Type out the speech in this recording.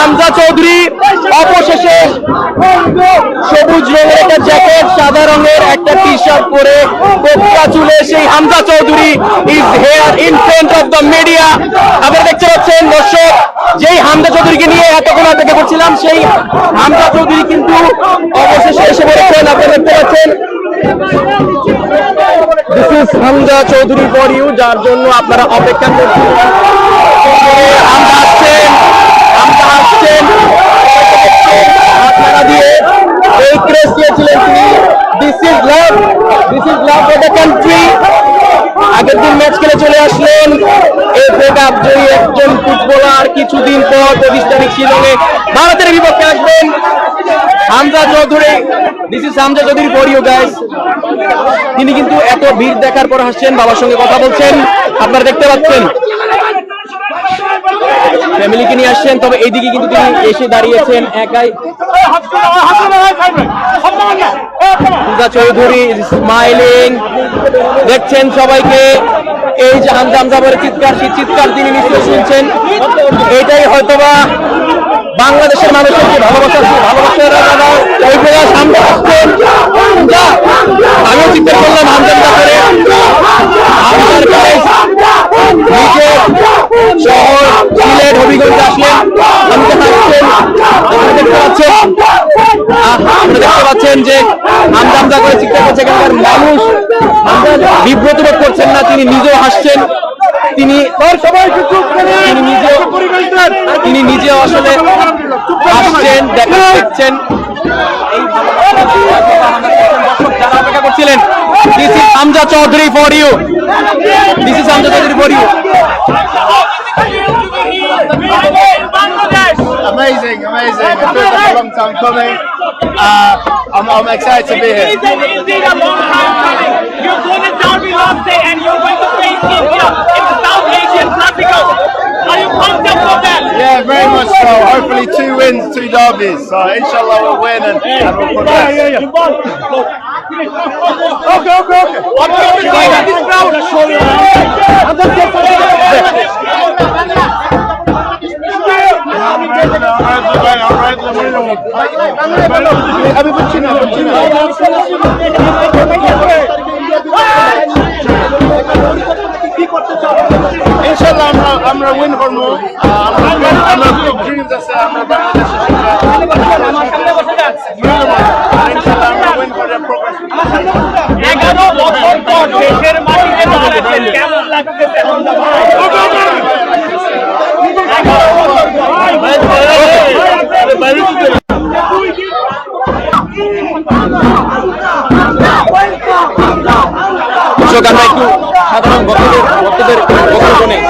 হামজা চৌধুরী অবশেষে সবুজ রঙের একটা জ্যাকেট, সাদা রঙের একটা টি শার্ট পরে কোপা চুলে সেই Hamza Chowdhury is here in front of the media. আপনারা দেখতে পাচ্ছেন দর্শক, যেই হামজা চৌধুরীকে নিয়ে এতক্ষণ অপেক্ষা করছিলাম, সেই হামজা চৌধুরী কিন্তু অবশেষে এসে পড়েছেন। আপনারা দেখতে পাচ্ছেন this is Hamza Choudhury for you, যার জন্য আপনারা অপেক্ষা করছেন। হামজা আসছেন, হামজা আসছেন, আপনারা দিয়ে এই ক্রেজ দিয়েছিলেন তিনি। This is love, this is love for the country. আগের দিন ম্যাচ খেলে চলে আসলেন এফএ কাপ জয়ী একজন ফুটবলার। কিছুদিন পর 25 তারিখ শিলংয়ে ভারতের বিপক্ষে আসবেন Hamza Choudhury. This is Hamza Choudhury for you guys. তিনি কিন্তু এত ভিড় দেখার পর হাসছেন, বাবার সঙ্গে কথা বলছেন, আপনারা দেখতে পাচ্ছেন। ফ্যামিলিকে নিয়ে আসছেন, তবে এইদিকে কিন্তু তিনি এসে দাঁড়িয়েছেন একাই। হামজা চৌধুরী স্মাইলিং, দেখছেন সবাইকে। এই যে হামজা হামজা বলে চিৎকার, সেই চিৎকার তিনি নিশ্চয়ই শুনছেন। এইটাই হয়তোবা বাংলাদেশের মানুষের যে ভালোবাসার ওই প্রকাশ হামজা আসছেন। আমিও চিৎকার করলাম হামজা করে। হামজার গাইস নিজে শহর সিলেট হবিগঞ্জে আসলেন, হামজা হাসছেন। আপনারা দেখতে পাচ্ছেন যে হামজা হামজা করে চিৎকার করছে এখানকার মানুষ। হামজা বিব্রত বোধ করছেন না, তিনি নিজেও হাসছেন। তিনি নিজেও আসলে হাসছেন, দেখছেন। যারা অপেক্ষা করছিলেন, this is Hamza Choudhury for you, this is Hamza Choudhury for you. Amazing, amazing. It feels like a long time coming. I'm excited to be here. It is indeed a long time coming. You won a derby last day and you're going to face India in the South Asian Classical. Are you pumped up for that? Yeah, very much so. Hopefully 2 wins, 2 derbies. So inshallah we'll win and we'll progress. Okay. What do you think of this crowd? Inshallah, I'm gonna win for more. I'm gonna put dreams. I say I'm gonna Inshallah, I'm gonna win for their progress. 11 বছর পর দেশের মাটিতে দাঁড়াচ্ছেন, কেমন লাগতেছে হামজা ভাই? আমরা একটু সাধারণ ভক্তদের বক্তব্য নেই।